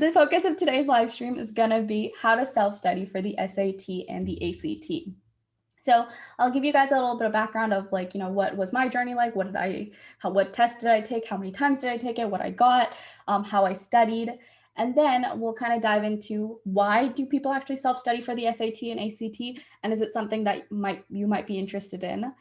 The focus of today's live stream is going to be how to self-study for the SAT and the ACT. So I'll give you guys a little bit of background of like, what was my journey like? What test did I take? How many times did I take it? What I got, how I studied. And then we'll kind of dive into why do people actually self-study for the SAT and ACT? And is it something that you might be interested in?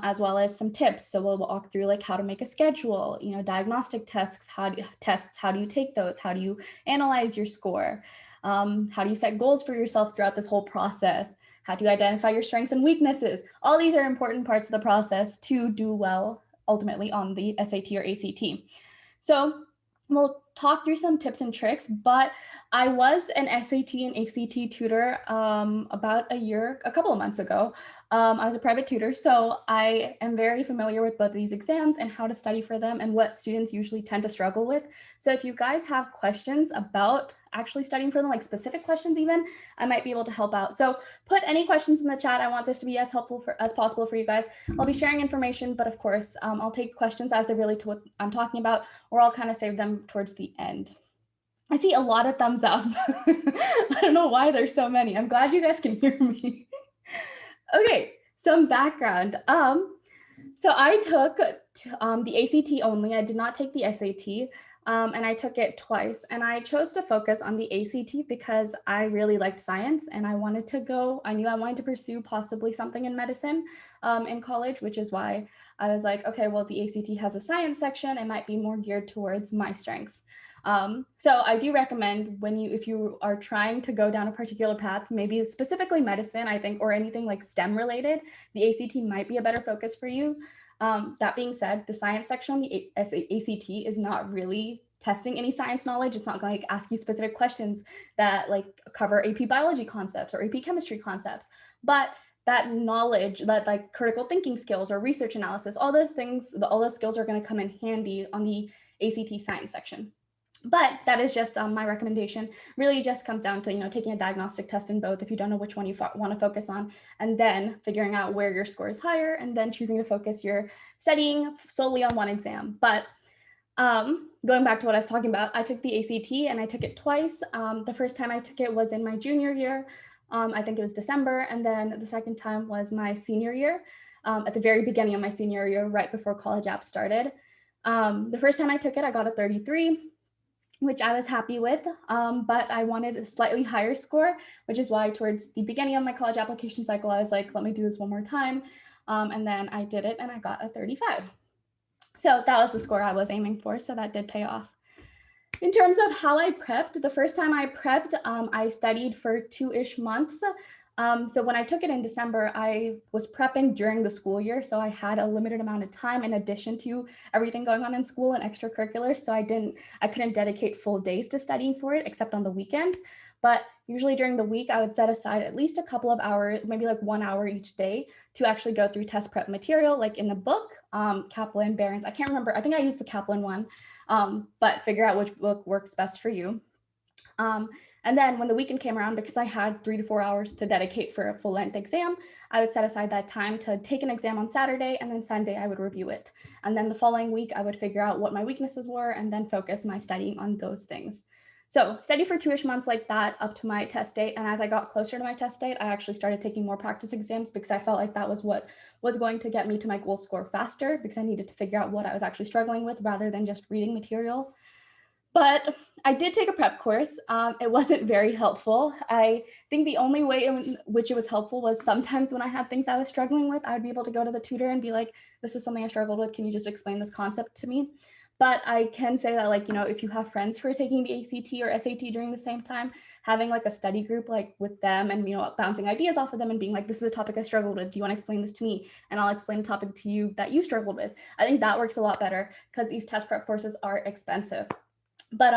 As well as some tips. So we'll walk through like how to make a schedule, diagnostic tests, how do you take those? How do you analyze your score? How do you set goals for yourself throughout this whole process? How do you identify your strengths and weaknesses? All these are important parts of the process to do well ultimately on the SAT or ACT. So we'll talk through some tips and tricks, but I was an SAT and ACT tutor about a couple of months ago. I was a private tutor, so I am very familiar with both of these exams and how to study for them and what students usually tend to struggle with. So if you guys have questions about actually studying for them, like specific questions even, I might be able to help out. So put any questions in the chat. I want this to be as helpful as possible for you guys. I'll be sharing information, but of course, I'll take questions as they relate to what I'm talking about, or I'll kind of save them towards the end. I see a lot of thumbs up. I don't know why there's so many. I'm glad you guys can hear me. Okay, some background. So I took the ACT only. I did not take the SAT, and I took it twice. And I chose to focus on the ACT because I really liked science, and I knew I wanted to pursue possibly something in medicine in college, which is why I was like, okay, well, the ACT has a science section. It might be more geared towards my strengths. So I do recommend if you are trying to go down a particular path, maybe specifically medicine, I think, or anything like STEM related, the ACT might be a better focus for you. That being said, the science section on the ACT is not really testing any science knowledge. It's not going to ask you specific questions that like cover AP biology concepts or AP chemistry concepts, but that knowledge, that like critical thinking skills or research analysis, all those skills are going to come in handy on the ACT science section. But that is just my recommendation. Really just comes down to, taking a diagnostic test in both if you don't know which one you want to focus on, and then figuring out where your score is higher, and then choosing to focus your studying solely on one exam. But going back to what I was talking about, I took the ACT and I took it twice. The first time I took it was in my junior year. I think it was December. And then the second time was my senior year, at the very beginning of my senior year, right before college app started. The first time I took it, I got a 33. Which I was happy with, but I wanted a slightly higher score, which is why towards the beginning of my college application cycle, I was like, let me do this one more time. And then I did it and I got a 35. So that was the score I was aiming for, so that did pay off. In terms of how I prepped, the first time I prepped, I studied for 2-ish months. So when I took it in December, I was prepping during the school year. So I had a limited amount of time in addition to everything going on in school and extracurriculars. So I couldn't dedicate full days to studying for it, except on the weekends. But usually during the week, I would set aside at least a couple of hours, maybe like 1 hour each day, to actually go through test prep material, like in the book, Kaplan, Barron's. I can't remember. I think I used the Kaplan one, but figure out which book works best for you. And then when the weekend came around, because I had 3 to 4 hours to dedicate for a full length exam, I would set aside that time to take an exam on Saturday, and then Sunday I would review it. And then the following week, I would figure out what my weaknesses were and then focus my studying on those things. So study for 2-ish months like that up to my test date. And as I got closer to my test date, I actually started taking more practice exams because I felt like that was what was going to get me to my goal score faster, because I needed to figure out what I was actually struggling with rather than just reading material. But I did take a prep course. It wasn't very helpful. I think the only way in which it was helpful was sometimes when I had things I was struggling with, I would be able to go to the tutor and be like, this is something I struggled with. Can you just explain this concept to me? But I can say that, like, if you have friends who are taking the ACT or SAT during the same time, having like a study group like with them and, bouncing ideas off of them and being like, this is a topic I struggled with. Do you want to explain this to me? And I'll explain a topic to you that you struggled with. I think that works a lot better because these test prep courses are expensive. But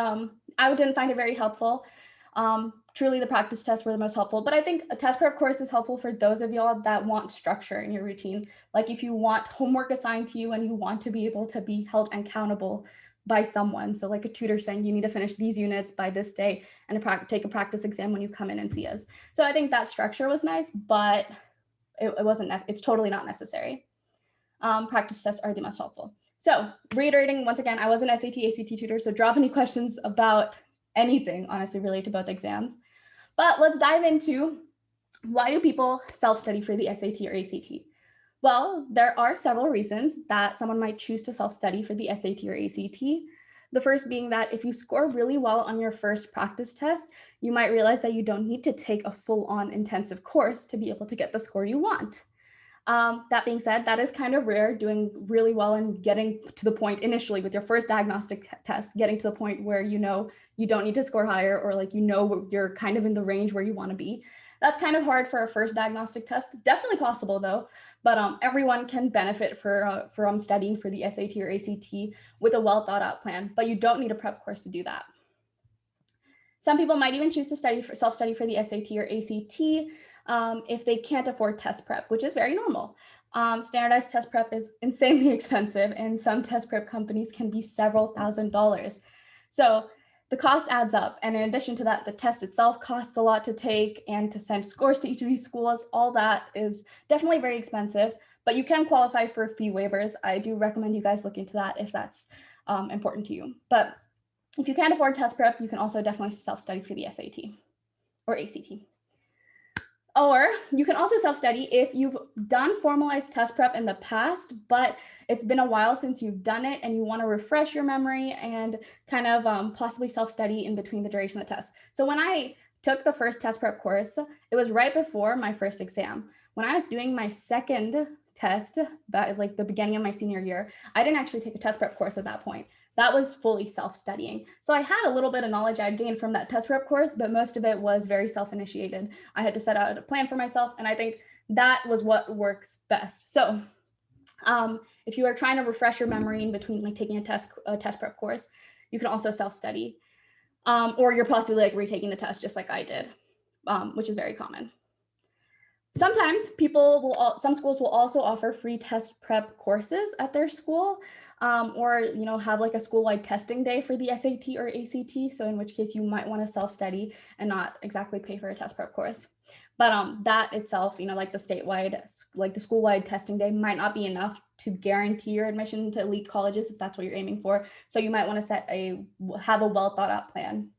I didn't find it very helpful. Truly, the practice tests were the most helpful. But I think a test prep course is helpful for those of y'all that want structure in your routine. Like if you want homework assigned to you and you want to be able to be held accountable by someone. So like a tutor saying you need to finish these units by this day and take a practice exam when you come in and see us. So I think that structure was nice, but it's totally not necessary. Practice tests are the most helpful. So reiterating once again, I was an SAT, ACT tutor, so drop any questions about anything, honestly, related to both exams. But let's dive into, why do people self-study for the SAT or ACT? Well, there are several reasons that someone might choose to self-study for the SAT or ACT. The first being that if you score really well on your first practice test, you might realize that you don't need to take a full-on intensive course to be able to get the score you want. That being said, that is kind of rare, doing really well and getting to the point initially with your first diagnostic test, getting to the point where you know you don't need to score higher, or like you know you're kind of in the range where you want to be. That's kind of hard for a first diagnostic test. Definitely possible though, but everyone can benefit from studying for the SAT or ACT with a well thought out plan, but you don't need a prep course to do that. Some people might even choose to self-study for the SAT or ACT if they can't afford test prep, which is very normal. Standardized test prep is insanely expensive, and some test prep companies can be several $1,000s. So the cost adds up. And in addition to that, the test itself costs a lot to take, and to send scores to each of these schools, all that is definitely very expensive, but you can qualify for fee waivers. I do recommend you guys look into that if that's important to you. But if you can't afford test prep, you can also definitely self-study for the SAT or ACT. Or you can also self-study if you've done formalized test prep in the past, but it's been a while since you've done it and you want to refresh your memory and kind of possibly self-study in between the duration of the test. So when I took the first test prep course, it was right before my first exam. When I was doing my second test, like the beginning of my senior year, I didn't actually take a test prep course at that point. That was fully self-studying. So I had a little bit of knowledge I'd gained from that test prep course, but most of it was very self-initiated. I had to set out a plan for myself, and I think that was what works best. So if you are trying to refresh your memory in between like taking a test prep course, you can also self-study, or you're possibly like retaking the test just like I did, which is very common. Sometimes some schools will also offer free test prep courses at their school, or have like a school-wide testing day for the SAT or ACT. So in which case you might want to self-study and not exactly pay for a test prep course. But that itself, like the statewide, like the school-wide testing day might not be enough to guarantee your admission to elite colleges if that's what you're aiming for. So you might want to have a well thought out plan